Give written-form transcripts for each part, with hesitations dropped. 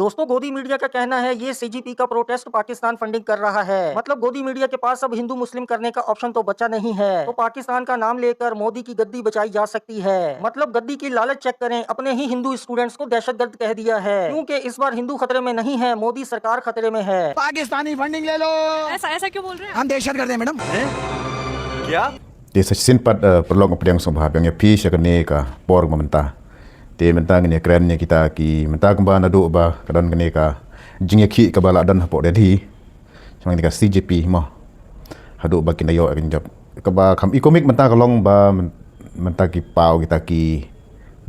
दोस्तों गोदी मीडिया का कहना है ये सीजीपी का प्रोटेस्ट पाकिस्तान फंडिंग कर रहा है। मतलब गोदी मीडिया के पास अब हिंदू मुस्लिम करने का ऑप्शन तो बचा नहीं है, तो पाकिस्तान का नाम लेकर मोदी की गद्दी बचाई जा सकती है। मतलब गद्दी की लालच चेक करें, अपने ही हिंदू स्टूडेंट्स को दहशतगर्द कह दिया है, क्योंकि इस बार हिंदू खतरे में नहीं है, मोदी सरकार खतरे में है। पाकिस्तानी फंडिंग ले लो। ऐसा ऐसा क्यों बोल रहे हैं? हम दहशतगर्द हैं मैडम। क्या? Di sesimpat perlong pedang sombah yang pi syakane ka por mentah. Te mentang ni kerennya kita ki mentang ba nadu ba kadon kene ka jingye ki ka bala dan hapo dedi. Samang ni ka CJP mo. Hadu ba kinayo akan job. Ka ba kam ikomik mentang kalong ba mentang ki pau kita ki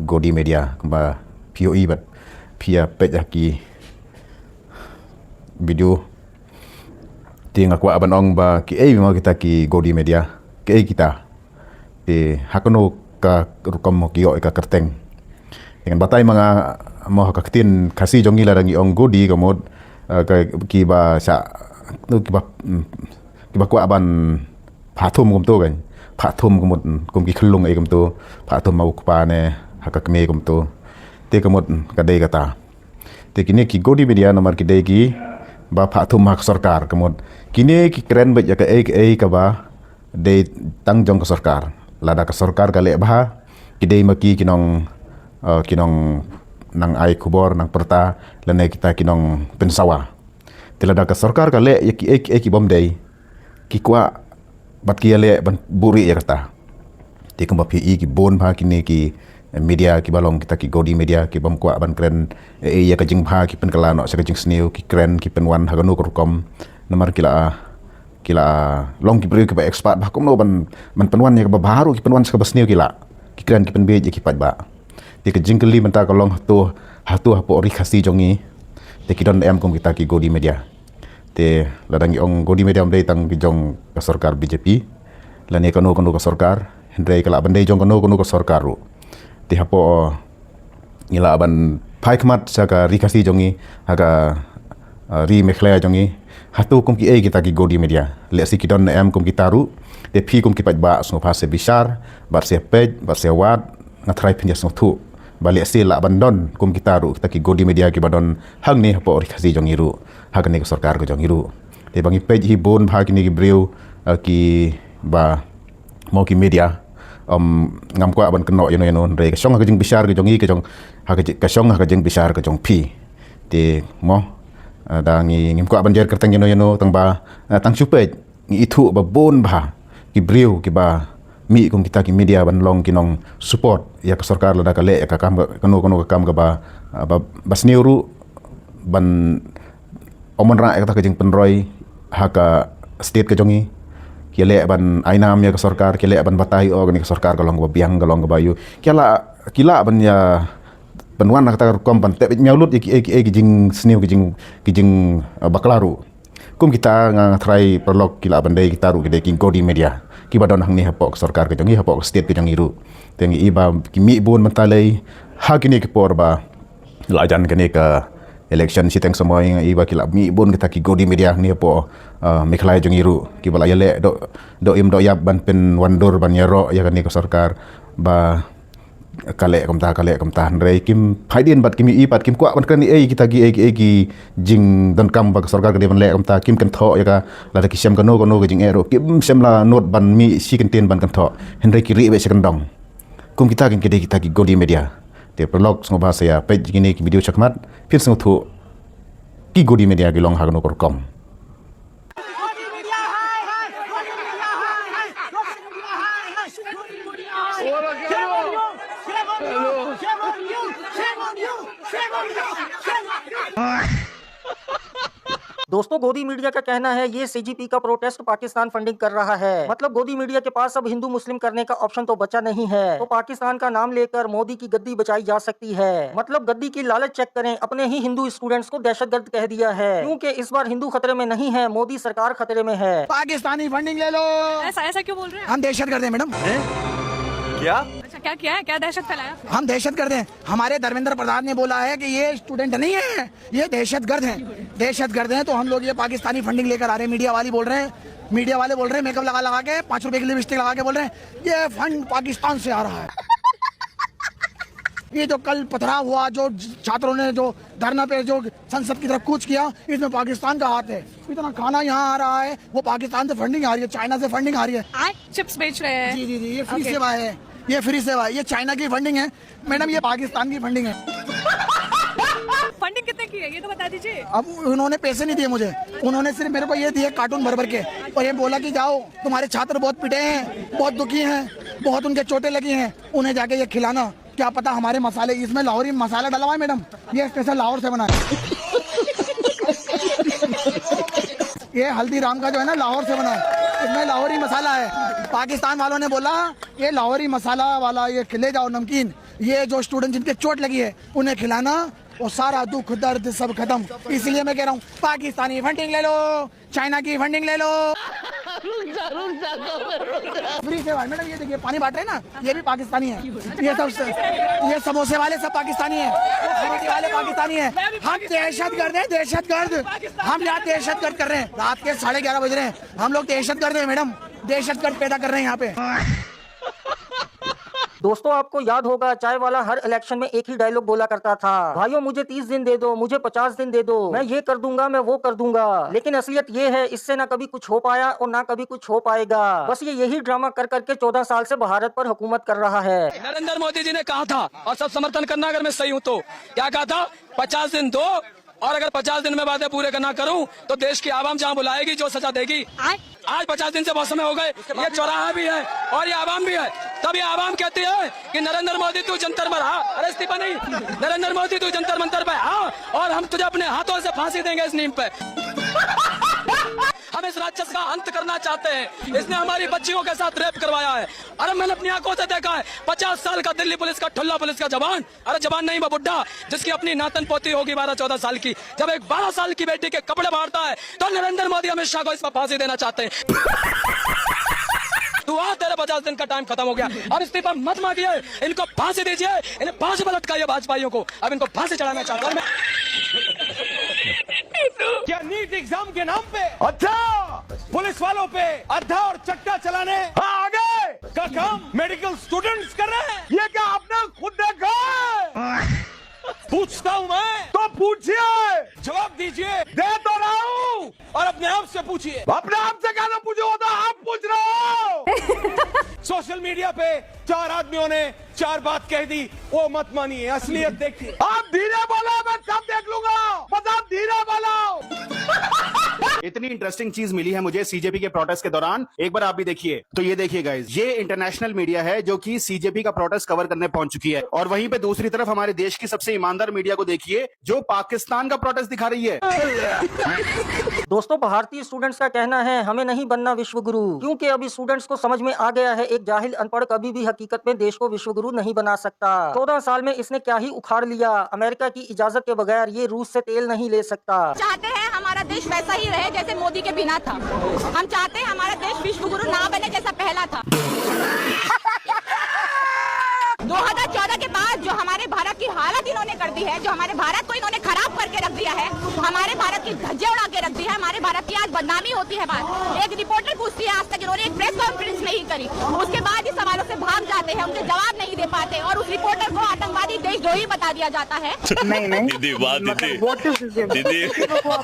Godi Media ba POE bat pia pej ki video tinga kwa abanong ba ki mo kita ki Godi Media ke kita di hakono ka rukam mo kiyo ka kerteng dengan batai mga mo hakatin kasi jongi la rangi ong Godi kamod kiba sa kiba kwa ban phathum kum to kan phathum kamod kum ki khulung ai kum to phathum mau pa ne hakakme kum to te kamod kadai kata te kini ki Godi Media nomor kidai ki ba phathum hak sarkar kamod kini ki keren ba ya ka ai ka ba de tangjong ke sarkar lada ke sarkar kale bah kidei maki kinong nang ai kubor nang perta lene kita kinong pensawa tilada ke sarkar kale ki bom dei ki kwa bat ki ale ban buri ya kata ti kemba pi ki bon bah kini ki media ki balong kita ki Godi Media ki bom kwa ban kren ya ka jing bah ki pen kala no sa ka jing sneu ki kren ki pen wan haganu ko kom namar kila long ki beri ke expert bah kom no ban penwan ya ke baru ki penwan ska basneu kila ki kran ki penbe ki pat ba ti ke jingkeli menta ka long hatu hapo ri khasi jongi te ki don em kom kita ki Godi Media te ladangi ong Godi Media mdei tang ki jong ka sarkar BJP lane kono ka sarkar hendrei kala bandei jong kono ka sarkar ru ti hapo ngila ban phaikmat sa ka ri khasi jongi aga ri mekhlaya jongi hatu kum ki kita ki Godi Media le si kidon em kum kita ru de phi kum ki pat ba so phase bishar bar se page bar se wat ngatrai pinja so thu balik si la bandon kum kita ru kita ki Godi Media ki badon hang ni hapo ri khasi jong iru hak ni ko sarkar ko jong iru de bangi page hi bon bha ki ni ki breu ki ba mo ki media ngam ko aban keno yono re ka song ha jing bishar ki jong i ke jong ha ka song ha jing bishar ka jong phi de mo dangi ngim ko abanjer kerteng yeno tang ba tang supet ngi itu ba bon ba ki breu ki ba mi kum kita ki media ban long kinong support ya ka sarkar la ka le ka kam kono ka kam ka ba basneuru ban omon ra ka jing penroi ha ka state ka jongi ki le ban ainam ya ka sarkar ki le ban batai organi ka sarkar ka long ba biang ka long ka bayu kila ban ya penwan kata kom ban te miaulut ki jing sneu ki jing baklaru kum kita ngatrai perlok kila bandai kita ru ki Godi Media ki badon hang ni hapok sarkar ke jongi hapok state ke jongi ru tengi iba ki mi bon mentalai ha kini ki por ba lajan kene ka election siteng semua yang iba kila mi bon kita ki Godi Media ni hapo mekhlai jongi ru ki bala yale do im do yap ban pen wandor ban yaro ya kani ka sarkar ba kale kam ta rei kim phaidin bat kim i pat kim kwa ban kan ei kita gi jing don kam ba sarkar ke ban le kam ta kim kan tho ya ka la ki sem kano ke jing ero kim sem la not ban mi si kan ten ban kan tho henrei ki ri be second dong kum kita kan kita ki Godi Media te prolog song bahasa ya page gini ki video chakmat phir song thu ki Godi Media ki long hagno kor kom दोस्तों गोदी media का कहना है ये CGP का protest Pakistan funding कर रहा है। मतलब गोदी मीडिया के पास अब हिंदू मुस्लिम करने का ऑप्शन तो बचा नहीं है, तो पाकिस्तान का नाम लेकर मोदी की गद्दी बचाई जा सकती है। मतलब गद्दी की लालच चेक करें, अपने ही हिंदू स्टूडेंट्स को दहशतगर्द कह दिया है, क्योंकि इस बार हिंदू खतरे में नहीं है, मोदी सरकार खतरे में है। पाकिस्तानी फंडिंग ले लो। ऐसा ऐसा क्यों बोल रहे हैं? हम दहशतगर्द हैं मैडम। क्या? अच्छा क्या किया है? क्या दहशत फैलाया? हम दहशतगर्द हैं। हमारे धर्मेंद्र प्रधान ने बोला है कि ये स्टूडेंट नहीं है, ये दहशतगर्द हैं। तो हम लोग ये पाकिस्तानी फंडिंग लेकर आ रहे हैं। मीडिया वाले बोल रहे हैं मेकअप लगा के 5 रुपए की लिपस्टिक लगा के बोल रहे हैं ये फंड पाकिस्तान से आ रहा है। ये जो कल पथराव हुआ, जो छात्रों ने जो धरना पे जो संसद की तरफ कूच किया, इसमें पाकिस्तान का हाथ है। इतना खाना यहाँ आ रहा है, वो पाकिस्तान से फंडिंग आ रही है, चाइना से फंडिंग आ रही है। चिप्स बेच रहे हैं। जी जी जी, ये फ्री सेवा है, ये फ्री सेवा है, ये चाइना की फंडिंग है मैडम, ये पाकिस्तान की फंडिंग है। फंडिंग कितने की है ये तो बता दीजिए। अब उन्होंने पैसे नहीं दिए मुझे, उन्होंने सिर्फ मेरे को ये दिए कार्टून भर भर के, और ये बोला कि जाओ तुम्हारे छात्र बहुत पिटे हैं, बहुत दुखी हैं, बहुत उनके चोटें लगी हैं, उन्हें जाके ये खिलाना। क्या पता हमारे मसाले, इसमें लाहौरी मसाला डला हुआ है मैडम, ये स्पेशल लाहौर से बना है। ये हल्दीराम का जो है ना, लाहौर से बना है, इसमें लाहौरी मसाला है। पाकिस्तान वालों ने बोला ये लाहौरी मसाला वाला ये खिले जाओ नमकीन, ये जो स्टूडेंट जिनके चोट लगी है उन्हें खिलाना, और सारा दुख दर्द सब खत्म। इसलिए मैं कह रहा हूँ पाकिस्तानी फंडिंग ले लो, चाइना की फंडिंग ले लो। फ्री सेवा मैडम, ये देखिए पानी बांट रहे हैं ना, ये भी पाकिस्तानी है। ये समोसे वाले सब पाकिस्तानी है, फ्रूटी वाले पाकिस्तानी है। हम दहशतगर्द हैं, दहशतगर्द। हम यहाँ दहशतगर्द कर रहे हैं, रात के 11:30 बज रहे हैं, हम लोग दहशतगर्द हैं मैडम, दहशतगर्द पैदा कर रहे हैं यहाँ पे। दोस्तों आपको याद होगा चाय वाला हर इलेक्शन में एक ही डायलॉग बोला करता था, भाइयों मुझे 30 दिन दे दो, मुझे 50 दिन दे दो, मैं ये कर दूंगा, मैं वो कर दूंगा। लेकिन असलियत ये है, इससे ना कभी कुछ हो पाया और ना कभी कुछ हो पाएगा। बस ये यही ड्रामा कर करके 14 साल से भारत पर हुकूमत कर रहा है। नरेंद्र मोदी जी ने कहा था, और सब समर्थन करना अगर मैं सही हूँ तो, क्या कहा था? 50 दिन दो, और अगर 50 दिन में वादे पूरे करना करूं तो देश की आवाम जहां बुलाएगी जो सजा देगी। आज 50 दिन से बहुत समय हो गए, ये चौराहा भी है और ये आवाम भी है। तब ये आवाम कहती है कि नरेंद्र मोदी तू जंतर पर आ, अरे इस्तीफा नहीं, नरेंद्र मोदी तू जंतर मंतर पे आ, और हम तुझे अपने हाथों से फांसी देंगे इस नीम पे। हम इस राक्षस का अंत करना चाहते हैं, इसने हमारी बच्चियों के साथ रेप करवाया है। अरे मैंने अपनी आंखों से देखा है, 50 साल का दिल्ली पुलिस का ठुल्ला पुलिस का जवान, अरे जवान नहीं वो बुड्ढा, जिसकी अपनी नातन पोती होगी 12-14 साल की, जब एक 12 साल की बेटी के कपड़े मारता है तो नरेंद्र मोदी अमित शाह को इस पर फांसी देना चाहते हैं। तू आ, तेरे 50 दिन का टाइम खत्म हो गया, अब इस्तीफा मत मांगिए, इनको फांसी दीजिए, इन्हें फांसी पर लटकाइए भाजपाइयों को, अब इनको फांसी चढ़ाना चाहता हूं मैं। क्या नीट एग्जाम के नाम पे अच्छा पुलिस वालों पे अड्डा और चट्टा चलाने आगे का काम मेडिकल स्टूडेंट्स कर रहे हैं? ये क्या आपने खुद देखा है? पूछता हूँ मैं तो पूछिए, जवाब दीजिए। दे तो रहा हूँ, और अपने आप से पूछिए। अपने आप से क्या पूछो, वो तो आप पूछ रहे हो। सोशल मीडिया पे 4 आदमियों ने 4 बात कह दी, वो मत मानिए, असलियत देखिए। आप धीरे बोलो, मैं सब देख लूंगा, बस आप धीरे बोलो। इतनी इंटरेस्टिंग चीज मिली है मुझे सीजेपी के प्रोटेस्ट के दौरान, एक बार आप भी देखिए। तो ये देखिए गाइस, ये इंटरनेशनल मीडिया है जो कि सीजेपी का प्रोटेस्ट कवर करने पहुंच चुकी है, और वहीं पे दूसरी तरफ हमारे देश की सबसे ईमानदार मीडिया को देखिए जो पाकिस्तान का प्रोटेस्ट दिखा रही है। दोस्तों भारतीय स्टूडेंट्स का कहना है हमें नहीं बनना विश्व गुरु, क्योंकि अभी स्टूडेंट्स को समझ में आ गया है एक जाहिल अनपढ़ कभी भी हकीकत में देश को विश्व गुरु नहीं बना सकता। 14 साल में इसने क्या ही उखाड़ लिया, अमेरिका की इजाजत के बगैर ये रूस से तेल नहीं ले सकता। चाहते हैं हमारा देश वैसा ही रहे जैसे मोदी के बिना था, हम चाहते हैं हमारा देश विश्व गुरु ना बने जैसा पहला था। 2014 के बाद जो हमारे भारत की हालत इन्होंने कर दी है, जो हमारे भारत को इन्होंने खराब करके रख दिया है, हमारे भारत की धज्जे उड़ा के रख दी है, हमारे भारत की आज बदनामी होती है। बात एक रिपोर्टर पूछती है, आज तक इन्होंने एक प्रेस कॉन्फ्रेंस नहीं करी, उसके बाद ही सवालों से भाग जाते हैं, उनके जवाब नहीं दे पाते, और उस रिपोर्टर को आतंकवादी देशद्रोही बता दिया जाता है। दीदी वाह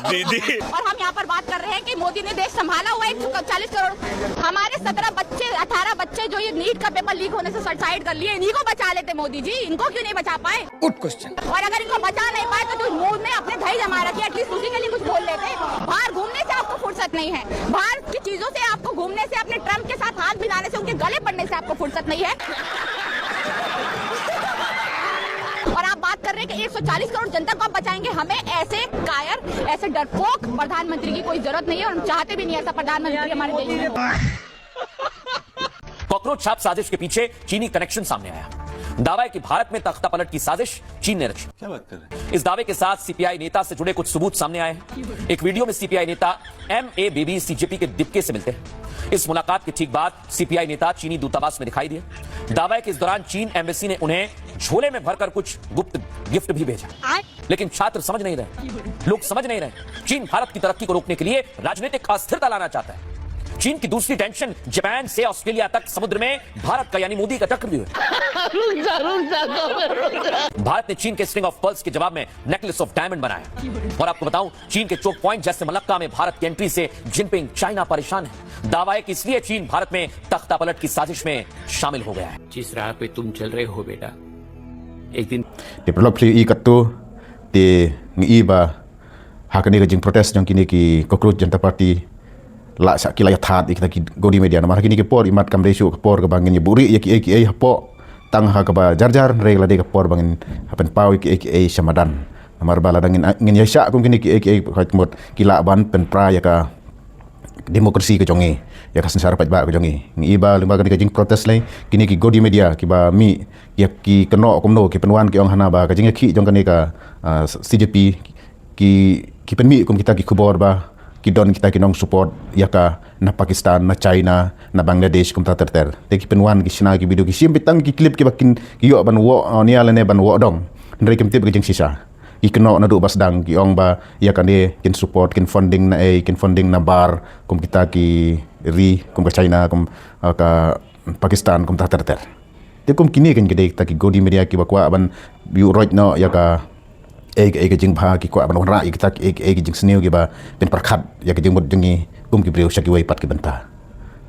दीदी। और हम यहाँ पर बात कर रहे हैं कि मोदी ने देश संभाला हुआ 140 करोड़, हमारे 17 बच्चे 18 बच्चे जो ये नीट का पेपर लीक होने से सुसाइड कर लिए, इन्हीं को बचा लेते मोदी जी, इनको क्यों नहीं बचा पाए? Good question. और अगर इनको बचा नहीं पाए तो मुंह में अपने दही जमा रखी, एटलीस्ट उसी के लिए कुछ बोल लेते। बाहर घूमने से आपको फुर्सत नहीं है, बाहर की चीजों से आपको घूमने से, अपने ट्रम्प के साथ हाथ मिलाने से, उनके गले पड़ने से आपको फुर्सत नहीं है। और आप बात कर रहे हैं कि 140 करोड़ जनता को आप बचाएंगे, हमें ऐसे कायर, ऐसे डरपोक प्रधानमंत्री की कोई जरूरत नहीं है, और हम चाहते भी नहीं ऐसा प्रधानमंत्री हमारे देश में। कॉकरोच छाप साजिश के पीछे चीनी कनेक्शन सामने आया। दावा है कि भारत में तख्ता पलट की साजिश चीन ने रची। क्या बात कर रहे हैं? इस दावे के साथ सीपीआई नेता से जुड़े कुछ सबूत सामने आए हैं। एक वीडियो में सीपीआई नेता MABB सीजेपी के डिप्टी से मिलते हैं। इस मुलाकात के ठीक बाद सीपीआई नेता चीनी दूतावास में दिखाई दिए। दावा है कि इस दौरान चीन एम्बेसी ने उन्हें झोले में भरकर कुछ गुप्त गिफ्ट भी भेजा, लेकिन छात्र समझ नहीं रहे, लोग समझ नहीं रहे। चीन भारत की तरक्की को रोकने के लिए राजनीतिक अस्थिरता लाना चाहता है। चीन की दूसरी टेंशन जापान से ऑस्ट्रेलिया तक समुद्र में भारत का यानी मोदी का चक्रव्यूह है। भारत ने चीन के स्ट्रिंग ऑफ पर्ल्स के जवाब में नेकलेस ऑफ डायमंड बनाया। और आपको बताऊं, चीन के चोक पॉइंट जैसे मलक्का में भारत की एंट्री से जिनपिंग चाइना परेशान है। दावा है कि इसलिए चीन भारत में तख्ता पलट की साजिश में शामिल हो गया है। जिस राह पे तुम चल रहे हो बेटा, एक दिन Di pelok pli i katu di ngi ba hakani gajing protes jong kini ki Cockroach Janta Party la sak ki layat hat kita ki godi media namar kini ki por imat kam resu ke por ke bangin ye buri ye ki ai hapo tang ha ka ba jar regla de ke por bangin hapen pau ki ai samadan namar bala dangin ngin ye syak kum kini ki ai khat mot kila ban pen pra ya ka demokrasi ke jongi ya ka sensara pat ba ke jongi ngi ba lembaga ni gajing protes lai kini ki godi media ki ba mi ya ki keno komno ki penwan ki ong hana ba gajing ki jong kani ka CJP ki pen mi kum kita ki khubor ba ki don kita ki nong support ya ka na Pakistan na China na Bangladesh kum ta ter te ki penwan ki sina ki video ki sim bitang ki clip ki bakin ki yo ban wo ni ala ne ban wo dong ndre kim tip gajing sisa ki keno na du basdang ki ong ba ya kan de kin support kin funding na bar kum kita ki ri kum ka China kum ka Pakistan kum ta ter te kum kini kan gede ta ki godi media ki bakwa ban yu right no ya ka ek jing bha ki kwa ban ra ki ta ek jing sneu ki ba pen parkhat ya ki jing mod jingi kum ki breu shaki wai pat ki banta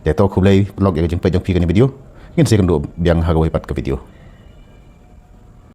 te to khulai blog ya jing pe jong pi kan video ngin se kan do biang ha wai pat ka video